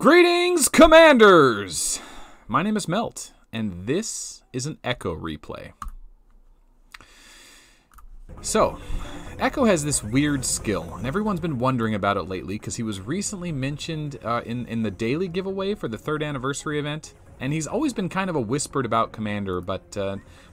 Greetings, Commanders! My name is Melt, and this is an Echo replay. So, Echo has this weird skill, and everyone's been wondering about it lately because he was recently mentioned in the daily giveaway for the 3rd anniversary event, and he's always been kind of a whispered about commander, but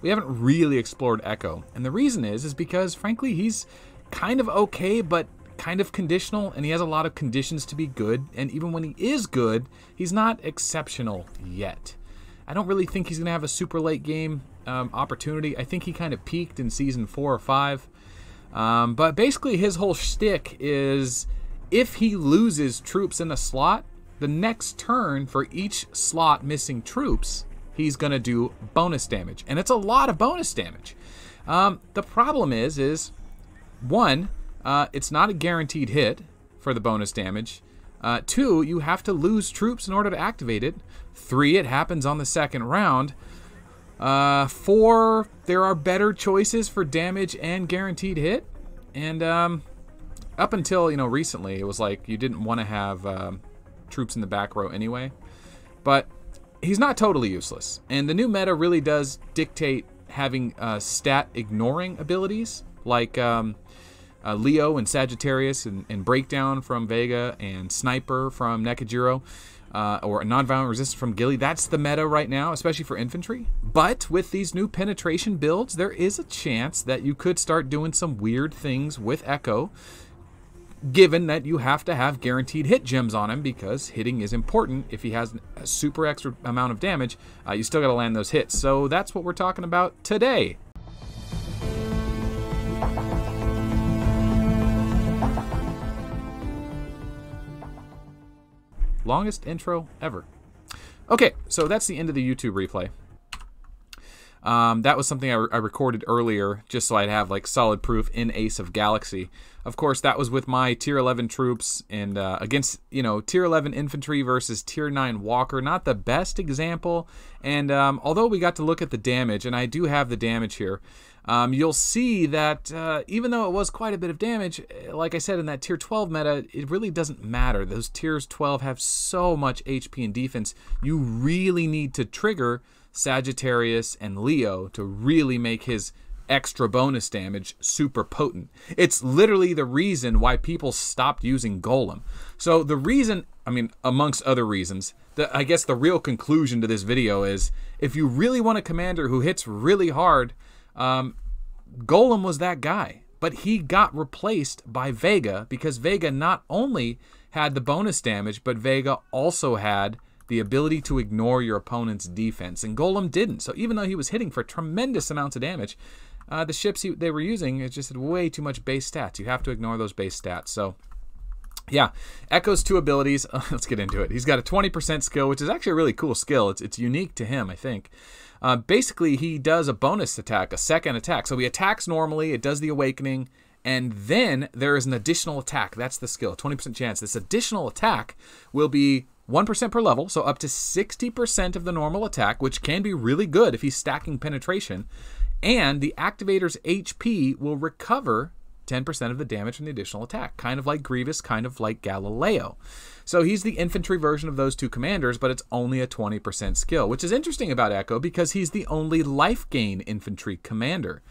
we haven't really explored Echo. And the reason is because, frankly, he's kind of okay, but kind of conditional, and he has a lot of conditions to be good, and even when he is good, he's not exceptional yet. I don't really think he's going to have a super late game opportunity. I think he kind of peaked in season 4 or 5. But basically his whole shtick is if he loses troops in a slot, the next turn for each slot missing troops, he's going to do bonus damage. And it's a lot of bonus damage. The problem is one, it's not a guaranteed hit for the bonus damage. 2, you have to lose troops in order to activate it. 3, it happens on the second round. 4, there are better choices for damage and guaranteed hit. And up until, recently, it was like you didn't want to have troops in the back row anyway. But he's not totally useless. And the new meta really does dictate having stat ignoring abilities like Leo and Sagittarius and Breakdown from Vega and Sniper from Nekajiro. Or a non-violent resistance from Gilly. That's the meta right now, especially for infantry. But with these new penetration builds, there is a chance that you could start doing some weird things with Echo, given that you have to have guaranteed hit gems on him, because hitting is important. If he has a super extra amount of damage, you still got to land those hits. So that's what we're talking about today. Longest intro ever. Okay, so that's the end of the YouTube replay. That was something I recorded earlier just so I'd have like solid proof in Ace of Galaxy. Of course, that was with my tier 11 troops and against, tier 11 infantry versus tier 9 walker. Not the best example. And although we got to look at the damage, and I do have the damage here, you'll see that even though it was quite a bit of damage, like I said in that tier 12 meta, it really doesn't matter. Those tiers 12 have so much HP and defense. You really need to trigger Sagittarius and Leo to really make his extra bonus damage super potent. It's literally the reason why people stopped using Golem. So the reason, amongst other reasons, I guess the real conclusion to this video is if you really want a commander who hits really hard, Golem was that guy, but he got replaced by Vega because Vega not only had the bonus damage, but Vega also had the ability to ignore your opponent's defense, and Golem didn't. So even though he was hitting for tremendous amounts of damage, the ships they were using, it just had way too much base stats. You have to ignore those base stats. So yeah, Echo's 2 abilities, let's get into it. He's got a 20% skill, which is actually a really cool skill. It's unique to him, I think. Basically, he does a bonus attack, a second attack. So he attacks normally, it does the awakening, and then there is an additional attack. That's the skill, 20% chance. This additional attack will be 1% per level, so up to 60% of the normal attack, which can be really good if he's stacking penetration. And the activator's HP will recover 10% of the damage from the additional attack. Kind of like Grievous, kind of like Galileo. So he's the infantry version of those 2 commanders, but it's only a 20% skill, which is interesting about Echo because he's the only life gain infantry commander.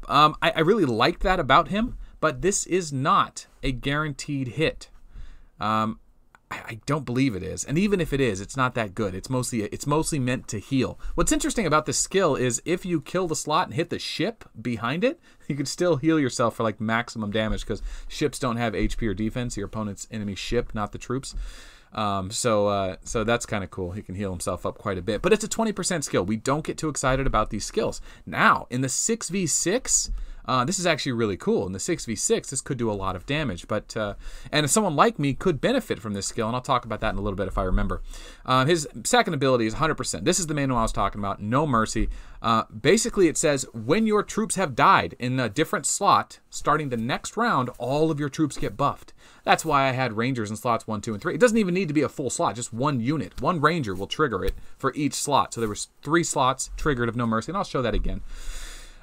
I really like that about him, but this is not a guaranteed hit. I don't believe it is, and even if it is, it's not that good. It's mostly meant to heal. What's interesting about this skill is if you kill the slot and hit the ship behind it, you could still heal yourself for like maximum damage because ships don't have HP or defense. Your opponent's enemy ship, not the troops. So that's kind of cool. He can heal himself up quite a bit, but it's a 20% skill. We don't get too excited about these skills. Now in the 6v6. This is actually really cool. In the 6v6, this could do a lot of damage. But and if someone like me could benefit from this skill, and I'll talk about that in a little bit if I remember. His second ability is 100%. This is the main one I was talking about, No Mercy. Basically, it says when your troops have died in a different slot, starting the next round, all of your troops get buffed. That's why I had Rangers in slots 1, 2, and 3. It doesn't even need to be a full slot, just one unit. One Ranger will trigger it for each slot. So there was 3 slots triggered of No Mercy, and I'll show that again.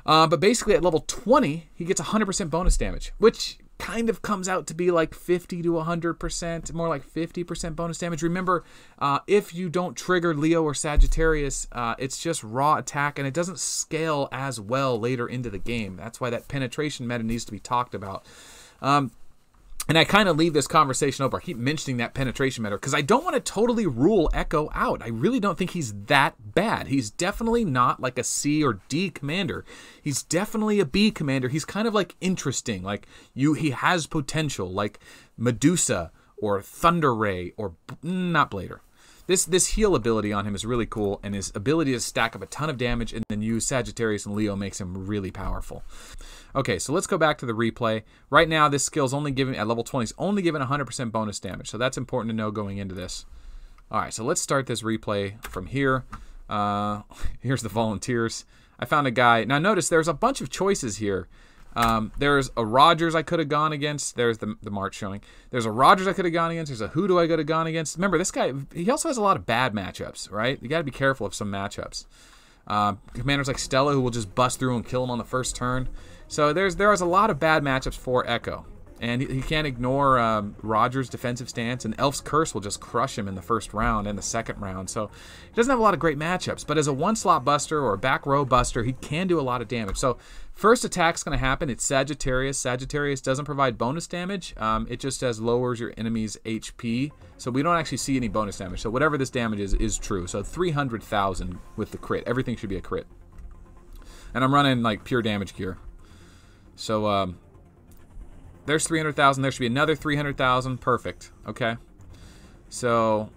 But basically at level 20, he gets 100% bonus damage, which kind of comes out to be like 50 to 100%, more like 50% bonus damage. Remember, if you don't trigger Leo or Sagittarius, it's just raw attack, and it doesn't scale as well later into the game. That's why that penetration meta needs to be talked about. And I kind of leave this conversation over. I keep mentioning that penetration meta because I don't want to totally rule Echo out. I really don't think he's that bad. He's definitely not like a C or D commander. He's definitely a B commander. He's kind of like interesting. Like he has potential, like Medusa or Thunder Ray or not Blader. This heal ability on him is really cool, and his ability to stack up a ton of damage and then use Sagittarius and Leo makes him really powerful. Okay, so let's go back to the replay. Right now, this skill's only given, at level 20, is only given 100% bonus damage, so that's important to know going into this. All right, so let's start this replay from here. Here's the volunteers. I found a guy. Now notice there's a bunch of choices here. There's a Rogers I could have gone against. There's the March showing. There's a Rogers I could have gone against. There's a Hoodoo I could have gone against. Remember, this guy, he also has a lot of bad matchups, right? You got to be careful of some matchups. Commanders like Stella who will just bust through and kill him on the first turn. So there is a lot of bad matchups for Echo. And he can't ignore Rogers' defensive stance, and Elf's Curse will just crush him in the first round and the second round. So he doesn't have a lot of great matchups, but as a one-slot buster or a back row buster, he can do a lot of damage. So first attack's going to happen. It's Sagittarius. Sagittarius doesn't provide bonus damage. It just lowers your enemy's HP. So we don't actually see any bonus damage. So whatever this damage is true. So 300,000 with the crit. Everything should be a crit. And I'm running like pure damage gear. So there's 300,000. There should be another 300,000. Perfect. Okay. So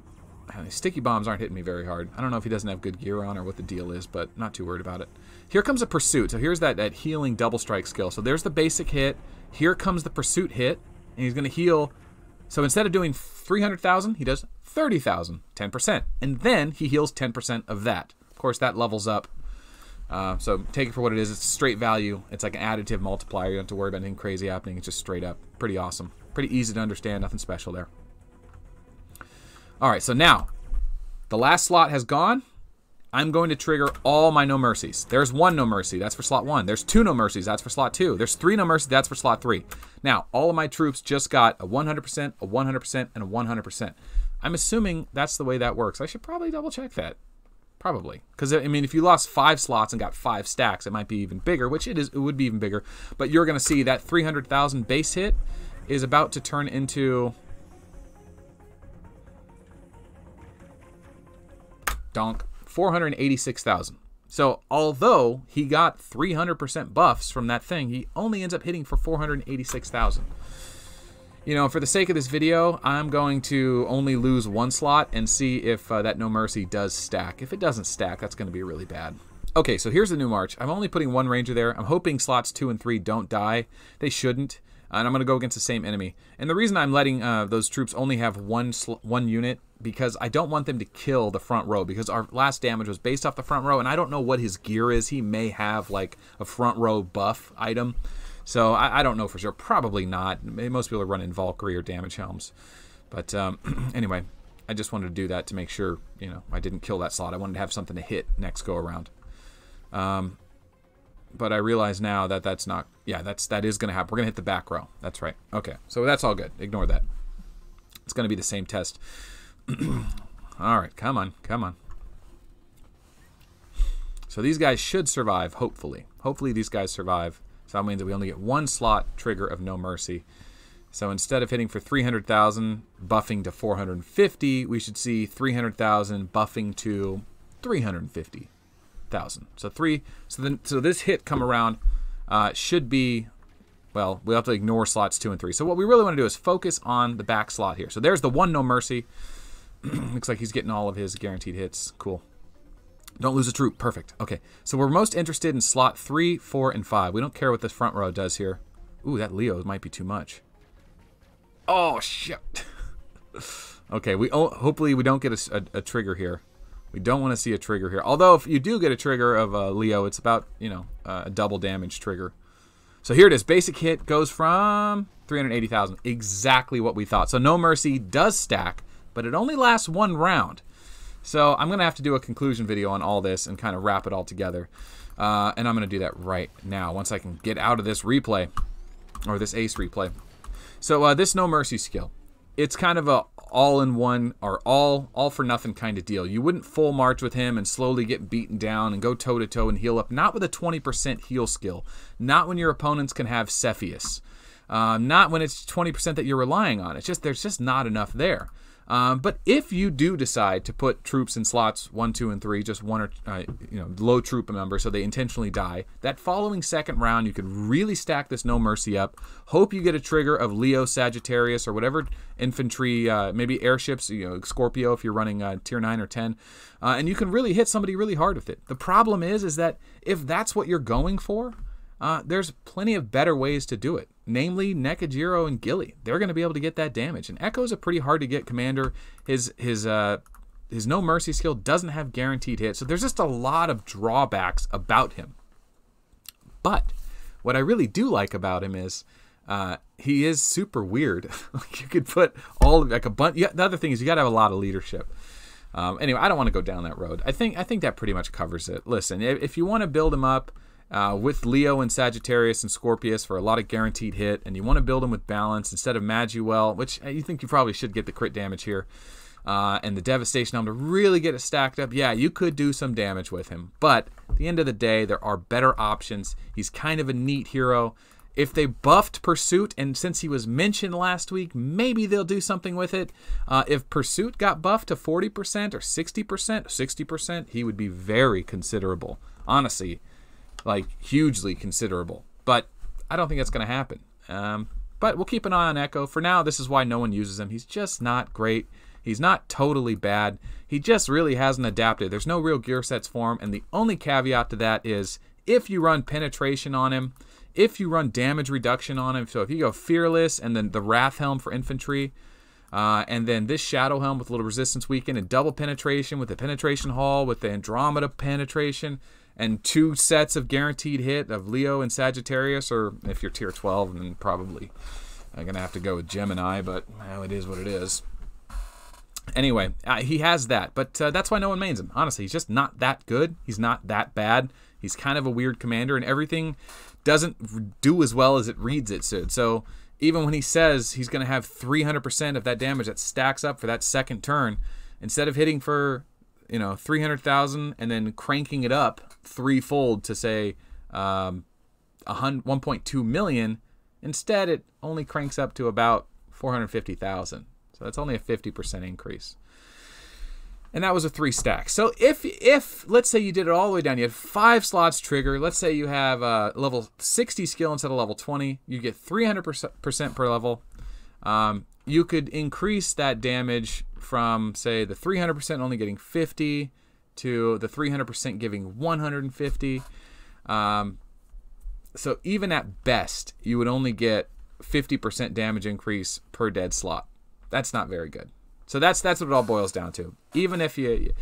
sticky bombs aren't hitting me very hard. I don't know if he doesn't have good gear on or what the deal is, but not too worried about it. Here comes a pursuit. So here's that healing double strike skill. So there's the basic hit. Here comes the pursuit hit, and he's going to heal. So instead of doing 300,000, he does 30,000, 10%. And then he heals 10% of that. Of course, that levels up. So take it for what it is. It's straight value. It's like an additive multiplier. You don't have to worry about anything crazy happening. It's just straight up. Pretty awesome. Pretty easy to understand. Nothing special there. All right, so now the last slot has gone. I'm going to trigger all my No Mercies. There's one No Mercy. That's for slot 1. There's 2 No Mercies. That's for slot 2. There's 3 No Mercies. That's for slot 3. Now, all of my troops just got a 100%, a 100%, and a 100%. I'm assuming that's the way that works. I should probably double check that. Probably. Because, I mean, if you lost 5 slots and got 5 stacks, it might be even bigger, which it would be even bigger. But you're going to see that 300,000 base hit is about to turn into... donk. 486,000. So, although he got 300% buffs from that thing, he only ends up hitting for 486,000. You know, for the sake of this video, I'm going to only lose 1 slot and see if that No Mercy does stack. If it doesn't stack, that's going to be really bad. Okay, so here's the new March. I'm only putting 1 Ranger there. I'm hoping slots 2 and 3 don't die. They shouldn't. And I'm going to go against the same enemy. And the reason I'm letting those troops only have one unit, because I don't want them to kill the front row, because our last damage was based off the front row, and I don't know what his gear is. He may have like a front row buff item. So I don't know for sure. Probably not. Most people are running Valkyrie or damage helms. But anyway, I just wanted to do that to make sure, you know, I didn't kill that slot. I wanted to have something to hit next go around. But I realize now that that's not... yeah, that is going to happen. We're going to hit the back row. That's right. Okay, so that's all good. Ignore that. It's going to be the same test. All right, come on, come on. So these guys should survive, hopefully. Hopefully these guys survive. So that means that we only get 1 slot trigger of No Mercy. So instead of hitting for 300,000, buffing to 450, we should see 300,000 buffing to 350,000. So this hit come around should be, well, we'll have to ignore slots 2 and 3. So what we really want to do is focus on the back slot here. So there's the 1 No Mercy. Looks like he's getting all of his guaranteed hits. Cool. Don't lose a troop. Perfect. Okay, so we're most interested in slot 3, 4, and 5. We don't care what this front row does here. Ooh, that Leo might be too much. Oh, shit. Okay, hopefully we don't get a trigger here. We don't want to see a trigger here. Although if you do get a trigger of Leo, it's about, you know, a double damage trigger. So here it is. Basic hit goes from 380,000. Exactly what we thought. So No Mercy does stack, but it only lasts 1 round. So I'm going to have to do a conclusion video on all this and kind of wrap it all together. And I'm going to do that right now once I can get out of this replay, or this ace replay. So this No Mercy skill, it's kind of a all-in-one or all-for-nothing kind of deal. You wouldn't full march with him and slowly get beaten down and go toe-to-toe and heal up. Not with a 20% heal skill. Not when your opponents can have Cepheus. Not when it's 20% that you're relying on. It's just there's just not enough there. But if you do decide to put troops in slots 1, 2, and 3, just one or low troop number, so they intentionally die, that following second round you could really stack this No Mercy up. Hope you get a trigger of Leo, Sagittarius, or whatever infantry, maybe airships, Scorpio if you're running tier 9 or 10, and you can really hit somebody really hard with it. The problem is that if that's what you're going for, there's plenty of better ways to do it. Namely, Nekajiro and Gilly. They're going to be able to get that damage. And Echo's a pretty hard to get commander. His No Mercy skill doesn't have guaranteed hit. So there's just a lot of drawbacks about him. But what I really do like about him is he is super weird. You could put all of like a bunch. Yeah, the other thing is you got to have a lot of leadership. Anyway, I don't want to go down that road. I think that pretty much covers it. Listen, if you want to build him up with Leo and Sagittarius and Scorpius for a lot of guaranteed hit, and you want to build him with balance instead of Maguel, which you think you probably should get the crit damage here, and the devastation on to really get it stacked up, yeah, you could do some damage with him. But at the end of the day, there are better options. He's kind of a neat hero. If they buffed Pursuit, and since he was mentioned last week, maybe they'll do something with it. If Pursuit got buffed to 40% or 60%, he would be very considerable. Honestly, like hugely considerable. But I don't think that's going to happen. But we'll keep an eye on Echo. For now, this is why no one uses him. He's just not great. He's not totally bad. He just really hasn't adapted. There's no real gear sets for him. And the only caveat to that is if you run penetration on him, if you run damage reduction on him, so if you go Fearless and then the Wrath Helm for infantry, and then this Shadow Helm with a little resistance weaken and double penetration with the penetration hull with the Andromeda penetration, and 2 sets of guaranteed hit of Leo and Sagittarius, or if you're tier 12, then probably I'm going to have to go with Gemini, but well, it is what it is. Anyway, he has that, but that's why no one mains him. Honestly, he's just not that good. He's not that bad. He's kind of a weird commander, and everything doesn't do as well as it reads it should. So even when he says he's going to have 300% of that damage that stacks up for that second turn, instead of hitting for 300,000 and then cranking it up threefold to say 1.2 million, instead it only cranks up to about 450,000. So that's only a 50% increase. And that was a 3 stack. So if let's say you did it all the way down, you had 5 slots trigger. Let's say you have level 60 skill instead of level 20. You get 300% per level. You could increase that damage from, say, the 300% only getting 50 to the 300% giving 150. So even at best, you would only get 50% damage increase per dead slot. That's not very good. So that's what it all boils down to. Even if you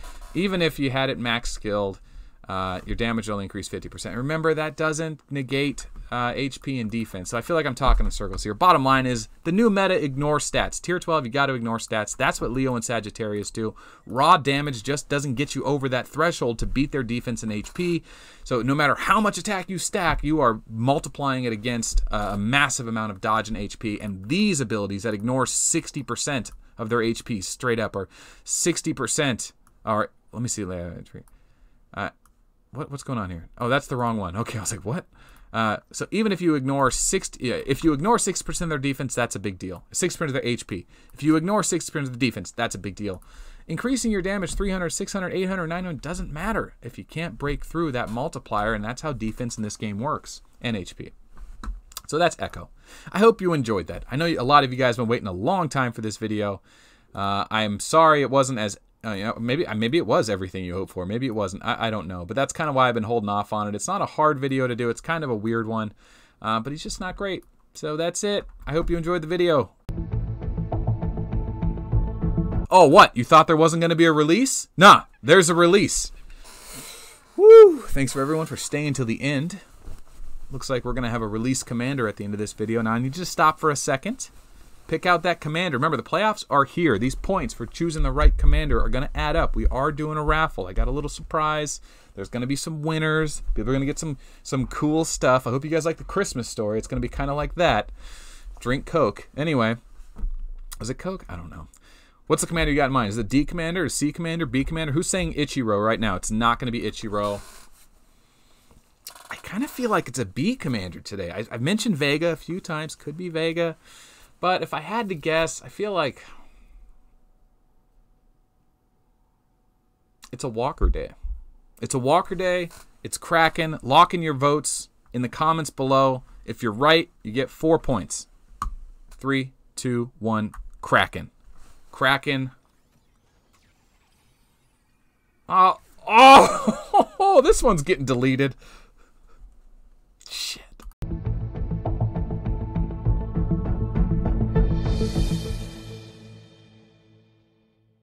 had it max skilled, your damage will only increase 50%. Remember, that doesn't negate HP and defense. So I feel like I'm talking in circles here. Bottom line is the new meta ignore stats. Tier 12, you got to ignore stats. That's what Leo and Sagittarius do. Raw damage just doesn't get you over that threshold to beat their defense and HP. So no matter how much attack you stack, you are multiplying it against a massive amount of dodge and HP. And these abilities that ignore 60% of their HP straight up, or 60%, or let me see, what's going on here? Oh, that's the wrong one. Okay, I was like, what? So even if you ignore 6% of their defense, that's a big deal. 6% of their HP. If you ignore 6% of the defense, that's a big deal. Increasing your damage 300, 600, 800, 900 doesn't matter if you can't break through that multiplier, and that's how defense in this game works, and HP. So that's Echo. I hope you enjoyed that. I know a lot of you guys have been waiting a long time for this video. I'm sorry it wasn't as, maybe it was everything you hoped for. Maybe it wasn't. I don't know. But that's kind of why I've been holding off on it. It's not a hard video to do. It's kind of a weird one. But he's just not great. So that's it. I hope you enjoyed the video. Oh, what? You thought there wasn't going to be a release? Nah, there's a release. Woo! Thanks for everyone for staying till the end. Looks like we're going to have a release commander at the end of this video. Now I need you to stop for a second. Pick out that commander. Remember, the playoffs are here. These points for choosing the right commander are going to add up. We are doing a raffle. I got a little surprise. There's going to be some winners. People are going to get some cool stuff. I hope you guys like the Christmas story. It's going to be kind of like that. Drink Coke. Anyway, is it Coke? I don't know. What's the commander you got in mind? Is it D commander, or C commander, B commander? Who's saying Ichiro right now? It's not going to be Ichiro. I kind of feel like it's a B commander today. I've mentioned Vega a few times. Could be Vega. But if I had to guess, I feel like it's a Walker day. It's a Walker day. It's Kraken. Lock in your votes in the comments below. If you're right, you get 4 points. 3, 2, 1. Kraken. Kraken. Oh, this one's getting deleted. Shit.